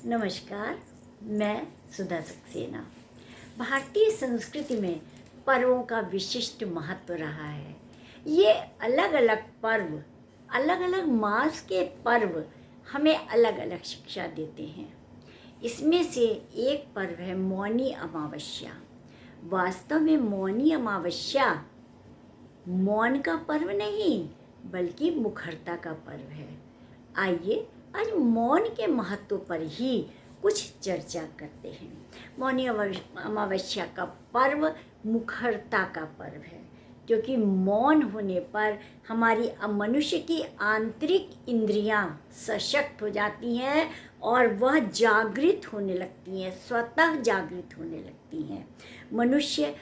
नमस्कार, मैं सुधा सक्सेना। भारतीय संस्कृति में पर्वों का विशिष्ट महत्व रहा है। ये अलग अलग पर्व, अलग अलग मास के पर्व हमें अलग अलग शिक्षा देते हैं। इसमें से एक पर्व है मौनी अमावस्या। वास्तव में मौनी अमावस्या मौन का पर्व नहीं बल्कि मुखरता का पर्व है। आइए आज मौन के महत्व पर ही कुछ चर्चा करते हैं। मौनी अमावस्या का पर्व मुखरता का पर्व है, क्योंकि मौन होने पर हमारी मनुष्य की आंतरिक इंद्रियां सशक्त हो जाती हैं और वह जागृत होने लगती हैं, स्वतः जागृत होने लगती हैं। मनुष्य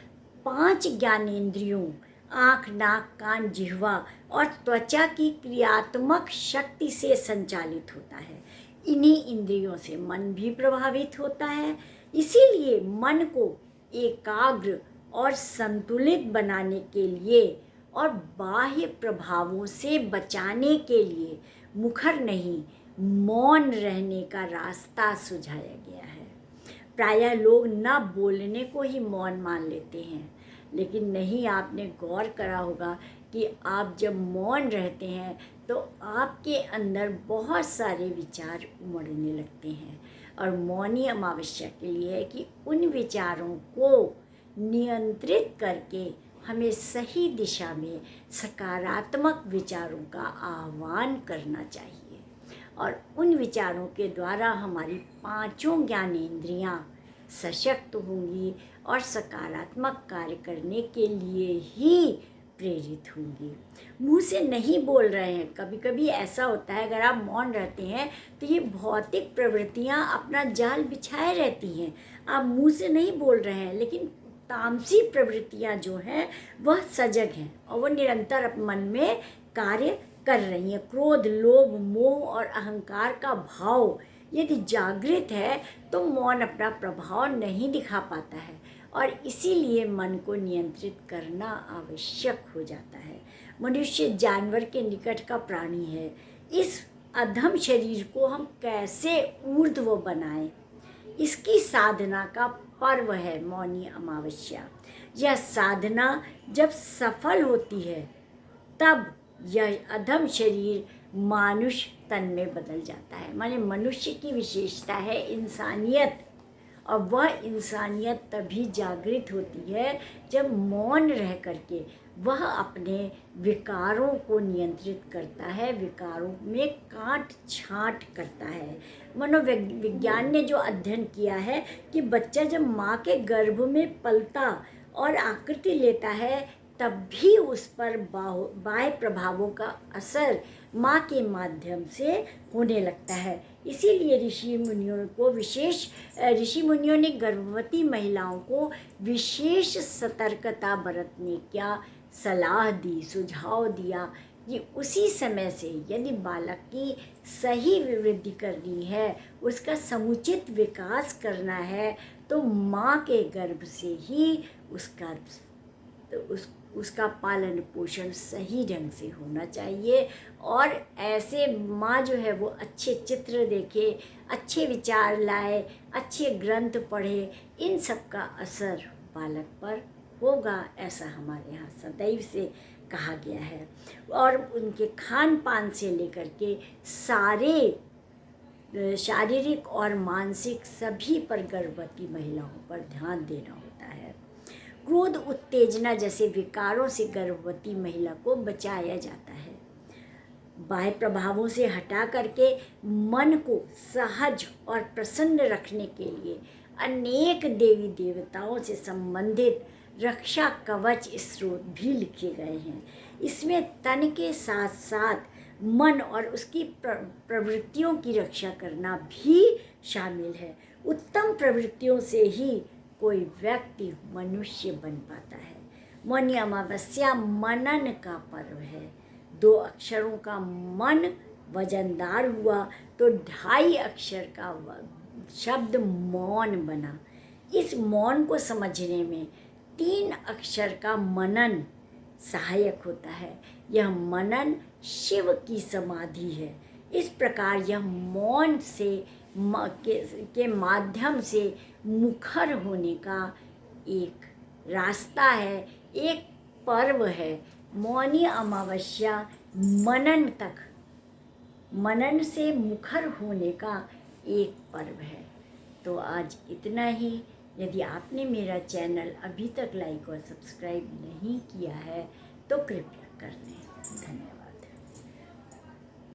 5 ज्ञानेंद्रियों आँख, नाक, कान, जिह्वा और त्वचा की क्रियात्मक शक्ति से संचालित होता है। इन्हीं इंद्रियों से मन भी प्रभावित होता है। इसीलिए मन को एकाग्र और संतुलित बनाने के लिए और बाह्य प्रभावों से बचाने के लिए मुखर नहीं, मौन रहने का रास्ता सुझाया गया है। प्रायः लोग न बोलने को ही मौन मान लेते हैं, लेकिन नहीं, आपने गौर करा होगा कि आप जब मौन रहते हैं तो आपके अंदर बहुत सारे विचार उमड़ने लगते हैं। और मौनी अमावस्या के लिए है कि उन विचारों को नियंत्रित करके हमें सही दिशा में सकारात्मक विचारों का आह्वान करना चाहिए। और उन विचारों के द्वारा हमारी 5 ज्ञानेंद्रियां सशक्त होंगी और सकारात्मक कार्य करने के लिए ही प्रेरित होंगी। मुंह से नहीं बोल रहे हैं, कभी कभी ऐसा होता है, अगर आप मौन रहते हैं तो ये भौतिक प्रवृत्तियां अपना जाल बिछाए रहती हैं। आप मुंह से नहीं बोल रहे हैं, लेकिन तामसी प्रवृत्तियां जो हैं वह सजग हैं और वह निरंतर मन में कार्य कर रही हैं। क्रोध, लोभ, मोह और अहंकार का भाव यदि जागृत है तो मौन अपना प्रभाव नहीं दिखा पाता है और इसीलिए मन को नियंत्रित करना आवश्यक हो जाता है। मनुष्य जानवर के निकट का प्राणी है। इस अधम शरीर को हम कैसे ऊर्ध्व बनाएं, इसकी साधना का पर्व है मौनी अमावस्या। यह साधना जब सफल होती है तब यह अधम शरीर मानुष तन में बदल जाता है। माने मनुष्य की विशेषता है इंसानियत, और वह इंसानियत तभी जागृत होती है जब मौन रह करके वह अपने विकारों को नियंत्रित करता है, विकारों में काट छांट करता है। मनोविज्ञान ने जो अध्ययन किया है कि बच्चा जब माँ के गर्भ में पलता और आकृति लेता है तब भी उस पर बाह्य प्रभावों का असर माँ के माध्यम से होने लगता है। इसीलिए ऋषि मुनियों ने गर्भवती महिलाओं को विशेष सतर्कता बरतने का सलाह दी, सुझाव दिया कि उसी समय से यदि बालक की सही वृद्धि करनी है, उसका समुचित विकास करना है, तो माँ के गर्भ से ही उसका पालन पोषण सही ढंग से होना चाहिए। और ऐसे माँ जो है वो अच्छे चित्र देखे, अच्छे विचार लाए, अच्छे ग्रंथ पढ़े, इन सब का असर बालक पर होगा, ऐसा हमारे यहाँ सदैव से कहा गया है। और उनके खान पान से लेकर के सारे शारीरिक और मानसिक सभी पर गर्भवती महिलाओं पर ध्यान देना होता है। क्रोध, उत्तेजना जैसे विकारों से गर्भवती महिला को बचाया जाता है। बाह्य प्रभावों से हटा करके मन को सहज और प्रसन्न रखने के लिए अनेक देवी देवताओं से संबंधित रक्षा कवच स्रोत भी लिखे गए हैं। इसमें तन के साथ साथ मन और उसकी प्रवृत्तियों की रक्षा करना भी शामिल है। उत्तम प्रवृत्तियों से ही कोई व्यक्ति मनुष्य बन पाता है। मौनी अमावस्या मनन का पर्व है। 2 अक्षरों का मन वजनदार हुआ तो 2.5 अक्षर का शब्द मौन बना। इस मौन को समझने में 3 अक्षर का मनन सहायक होता है। यह मनन शिव की समाधि है। इस प्रकार यह मौन से के माध्यम से मुखर होने का एक रास्ता है, एक पर्व है। मौनी अमावस्या मनन तक, मनन से मुखर होने का एक पर्व है। तो आज इतना ही। यदि आपने मेरा चैनल अभी तक लाइक और सब्सक्राइब नहीं किया है तो कृपया कर दें। धन्यवाद।